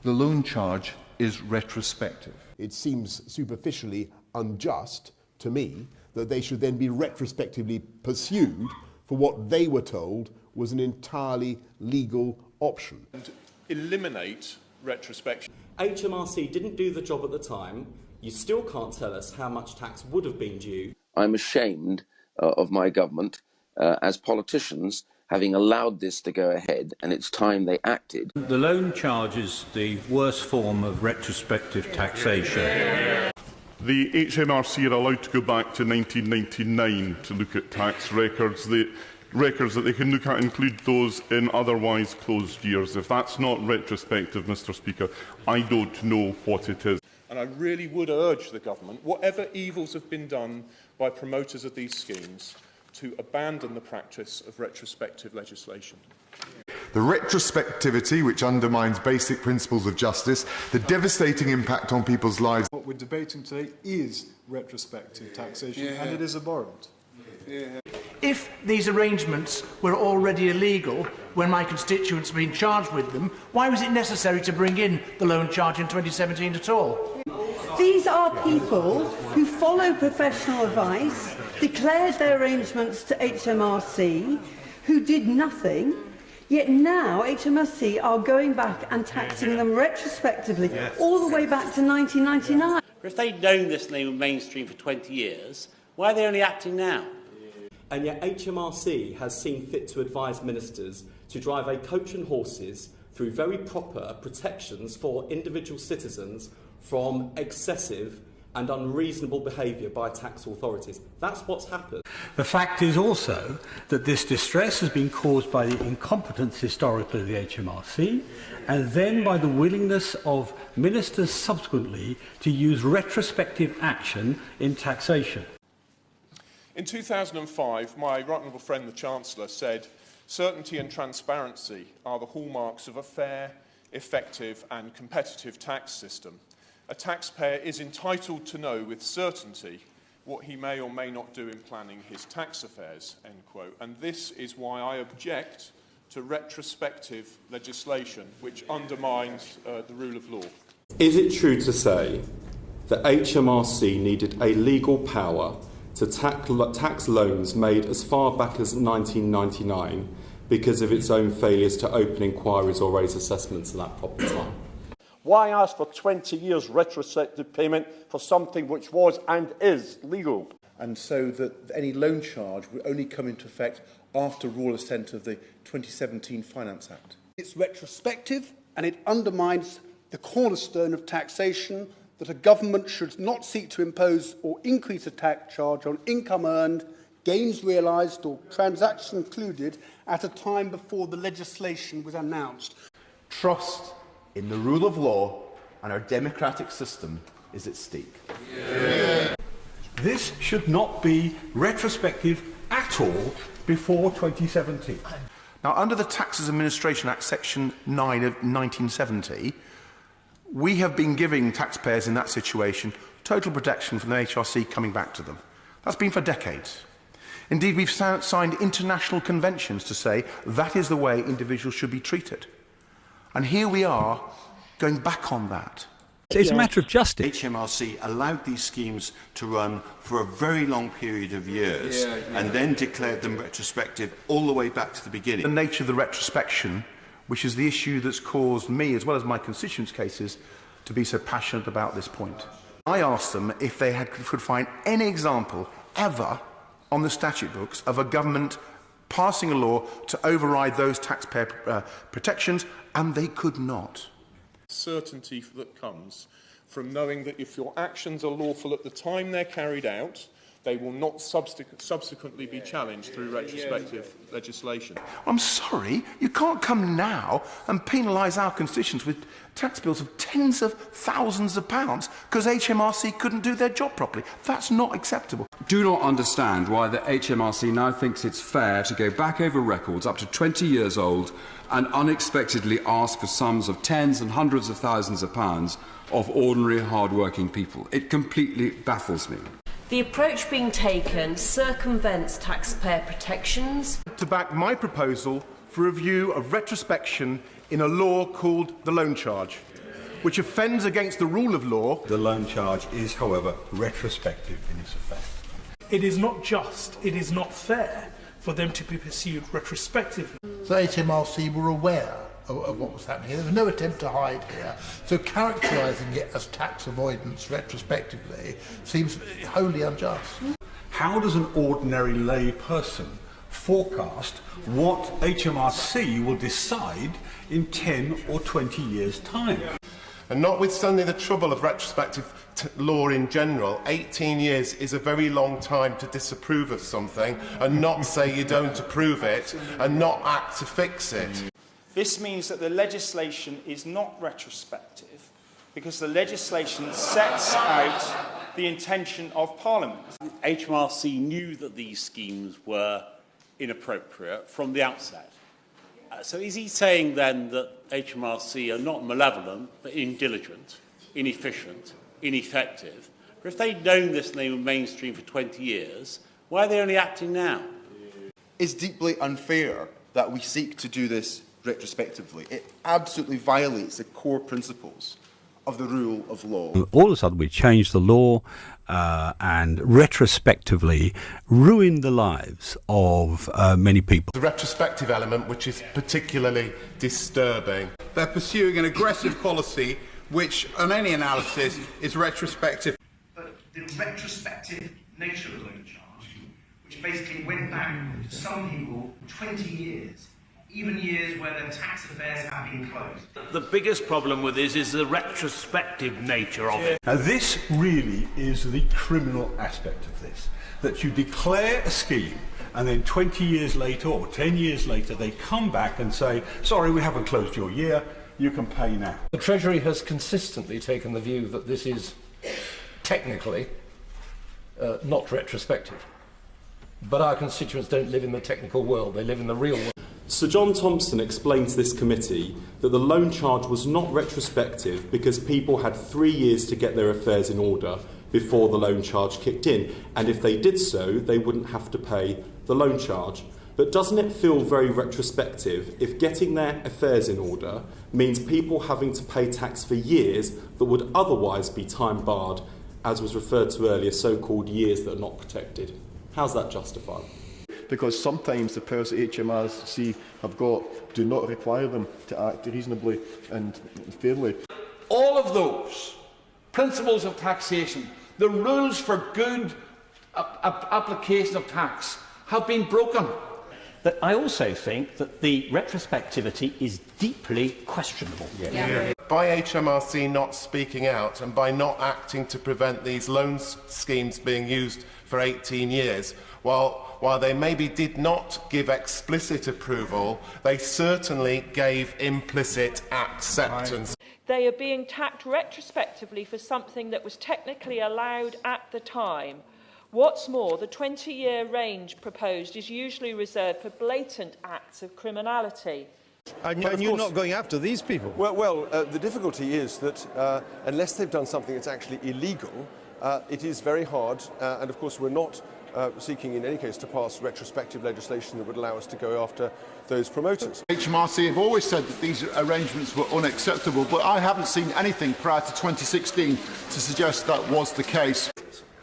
the loan charge is retrospective. It seems superficially unjust to me that they should then be retrospectively pursued for what they were told was an entirely legal option. And eliminate retrospection. HMRC didn't do the job at the time. You still can't tell us how much tax would have been due. I'm ashamed of my government as politicians having allowed this to go ahead, and it's time they acted. The loan charge is the worst form of retrospective taxation. The HMRC are allowed to go back to 1999 to look at tax records. The records that they can look at include those in otherwise closed years. If that's not retrospective, Mr Speaker, I don't know what it is. And I really would urge the government, whatever evils have been done by promoters of these schemes, to abandon the practice of retrospective legislation. The retrospectivity which undermines basic principles of justice, the devastating impact on people's lives. What we're debating today is retrospective taxation, and it is abhorrent. If these arrangements were already illegal when my constituents were being charged with them, why was it necessary to bring in the loan charge in 2017 at all? These are people who follow professional advice, declared their arrangements to HMRC, who did nothing, yet now HMRC are going back and taxing them retrospectively, all the way back to 1999. If they'd known this and they were mainstream for 20 years, why are they only acting now? And yet HMRC has seen fit to advise ministers to drive a coach and horses through very proper protections for individual citizens from excessive and unreasonable behaviour by tax authorities. That's what's happened. The fact is also that this distress has been caused by the incompetence historically of the HMRC and then by the willingness of ministers subsequently to use retrospective action in taxation. In 2005, my right honourable friend, the Chancellor, said, "Certainty and transparency are the hallmarks of a fair, effective and competitive tax system. A taxpayer is entitled to know with certainty what he may or may not do in planning his tax affairs," end quote. And this is why I object to retrospective legislation which undermines the rule of law. Is it true to say that HMRC needed a legal power to tax loans made as far back as 1999 because of its own failures to open inquiries or raise assessments at that proper time? Why ask for 20 years retrospective payment for something which was and is legal? And so that any loan charge would only come into effect after royal assent of the 2017 Finance Act. It's retrospective and it undermines the cornerstone of taxation, that a government should not seek to impose or increase a tax charge on income earned, gains realised or transactions concluded at a time before the legislation was announced. Trust in the rule of law and our democratic system is at stake. This should not be retrospective at all before 2017. Now, under the Taxes Administration Act, Section 9 of 1970, we have been giving taxpayers in that situation total protection from the HRC coming back to them. That's been for decades. Indeed, we've signed international conventions to say that is the way individuals should be treated. And here we are, going back on that. It's a matter of justice. HMRC allowed these schemes to run for a very long period of years and then declared them retrospective all the way back to the beginning. The nature of the retrospection, which is the issue that's caused me, as well as my constituents' cases, to be so passionate about this point. I asked them if they could find any example ever on the statute books of a government passing a law to override those taxpayer protections, and they could not. Certainty that comes from knowing that if your actions are lawful at the time they're carried out, they will not subsequently be challenged through retrospective legislation. I'm sorry, you can't come now and penalise our constituents with tax bills of tens of thousands of pounds because HMRC couldn't do their job properly. That's not acceptable. Do not understand why the HMRC now thinks it's fair to go back over records up to 20 years old and unexpectedly ask for sums of tens and hundreds of thousands of pounds of ordinary hard-working people. It completely baffles me. The approach being taken circumvents taxpayer protections. To back my proposal for review of retrospection in a law called the loan charge. which offends against the rule of law. The loan charge is, however, retrospective in its effect. It is not just, it is not fair for them to be pursued retrospectively. So HMRC were aware of what was happening. There was no attempt to hide here. So characterising it as tax avoidance retrospectively seems wholly unjust. How does an ordinary lay person forecast what HMRC will decide in 10 or 20 years' time? And notwithstanding the trouble of retrospective law in general, 18 years is a very long time to disapprove of something and not say you don't approve it and not act to fix it. This means that the legislation is not retrospective because the legislation sets out the intention of Parliament. HMRC knew that these schemes were inappropriate from the outset. So is he saying then that HMRC are not malevolent, but indiligent, inefficient, ineffective? But if they'd known this and they were mainstream for 20 years, why are they only acting now? It's deeply unfair that we seek to do this retrospectively. It absolutely violates the core principles of the rule of law. All of a sudden we changed the law and retrospectively ruined the lives of many people. The retrospective element, which is particularly disturbing. They're pursuing an aggressive policy which, on any analysis, is retrospective. But the retrospective nature of the loan charge, which basically went back to some people 20 years, even years where their tax affairs have been closed. The biggest problem with this is the retrospective nature of it. Now this really is the criminal aspect of this, that you declare a scheme and then 20 years later or 10 years later they come back and say, sorry, we haven't closed your year, you can pay now. The Treasury has consistently taken the view that this is technically not retrospective. But our constituents don't live in the technical world, they live in the real world. Sir John Thompson explained to this committee that the loan charge was not retrospective because people had 3 years to get their affairs in order before the loan charge kicked in, and if they did so, they wouldn't have to pay the loan charge. But doesn't it feel very retrospective if getting their affairs in order means people having to pay tax for years that would otherwise be time barred, as was referred to earlier, so-called years that are not protected? How's that justified? Because sometimes the powers that HMRC have got do not require them to act reasonably and fairly. All of those principles of taxation, the rules for good application of tax, have been broken. But I also think that the retrospectivity is deeply questionable. By HMRC not speaking out and by not acting to prevent these loan schemes being used for 18 years, while they maybe did not give explicit approval, they certainly gave implicit acceptance. They are being taxed retrospectively for something that was technically allowed at the time. What's more, the 20-year range proposed is usually reserved for blatant acts of criminality. And you're not going after these people? Well, the difficulty is that unless they've done something that's actually illegal, it is very hard, and of course we're not seeking in any case to pass retrospective legislation that would allow us to go after those promoters. HMRC have always said that these arrangements were unacceptable, but I haven't seen anything prior to 2016 to suggest that was the case.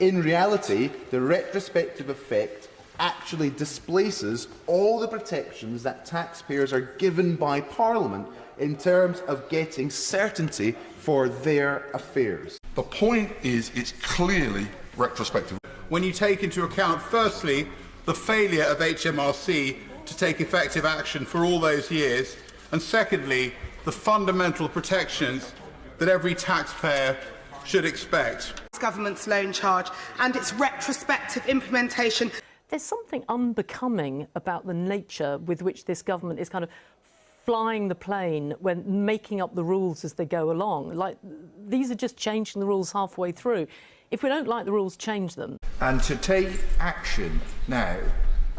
In reality, the retrospective effect actually displaces all the protections that taxpayers are given by Parliament in terms of getting certainty for their affairs. The point is, it's clearly retrospective. When you take into account, firstly, the failure of HMRC to take effective action for all those years, and secondly, the fundamental protections that every taxpayer should expect. Government's loan charge and its retrospective implementation. There's something unbecoming about the nature with which this government is kind of flying the plane when making up the rules as they go along. Like, these are just changing the rules halfway through. If we don't like the rules, change them. And to take action now,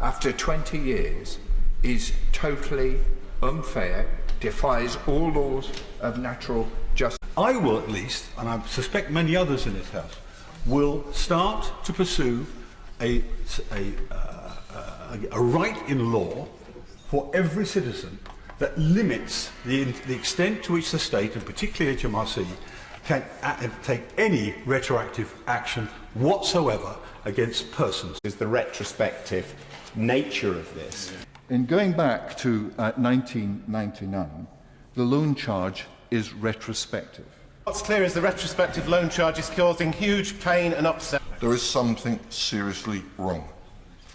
after 20 years, is totally unfair, defies all laws of natural justice. I will at least, and I suspect many others in this House, will start to pursue a right in law for every citizen that limits the extent to which the state, and particularly HMRC, can take any retroactive action whatsoever against persons. Is the retrospective nature of this. In going back to 1999, the loan charge is retrospective. What's clear is the retrospective loan charge is causing huge pain and upset. There is something seriously wrong.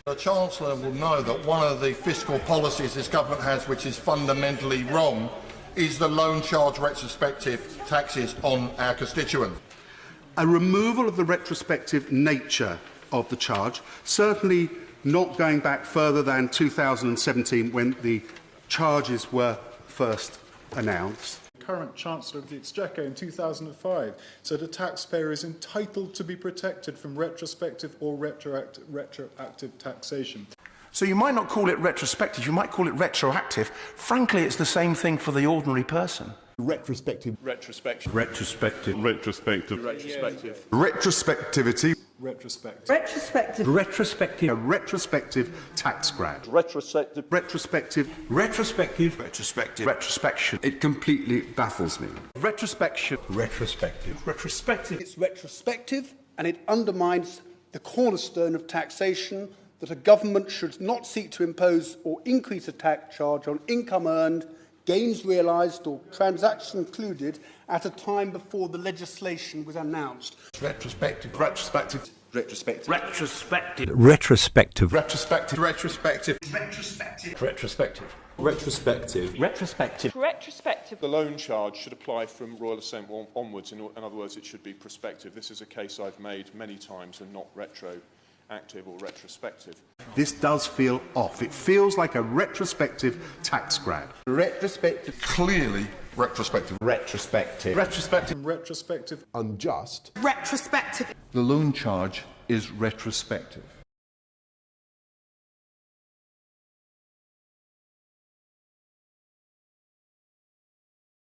The Chancellor will know that one of the fiscal policies this government has which is fundamentally wrong is the loan charge retrospective taxes on our constituents. A removal of the retrospective nature of the charge, certainly not going back further than 2017 when the charges were first announced. Current Chancellor of the Exchequer in 2005 said a taxpayer is entitled to be protected from retrospective or retroactive taxation. So you might not call it retrospective, you might call it retroactive. Frankly, it's the same thing for the ordinary person. Retrospective. Retrospective. Retrospective. Retrospective. Retrospective. Retrospectivity. Retrospective. Retrospective. Retrospective. A retrospective tax grant. Retrospective. Retrospective. Retrospective. Retrospective. Retrospection. It completely baffles me. Retrospection. Retrospective. Retrospective. It's retrospective and it undermines the cornerstone of taxation, that a government should not seek to impose or increase a tax charge on income earned, gains realised or transactions concluded at a time before the legislation was announced. Retrospective. Retrospective. Retrospective. Retrospective. Retrospective. Retrospective. Retrospective. Retrospective. Retrospective. Retrospective. Retrospective. Retrospective. The loan charge should apply from Royal Assent onwards. In other words, it should be prospective. This is a case I've made many times and not retroactive or retrospective. This does feel off. It feels like a retrospective tax grant. Retrospective. Clearly retrospective. Retrospective. Retrospective. Retrospective. Unjust. Retrospective. The loan charge is retrospective.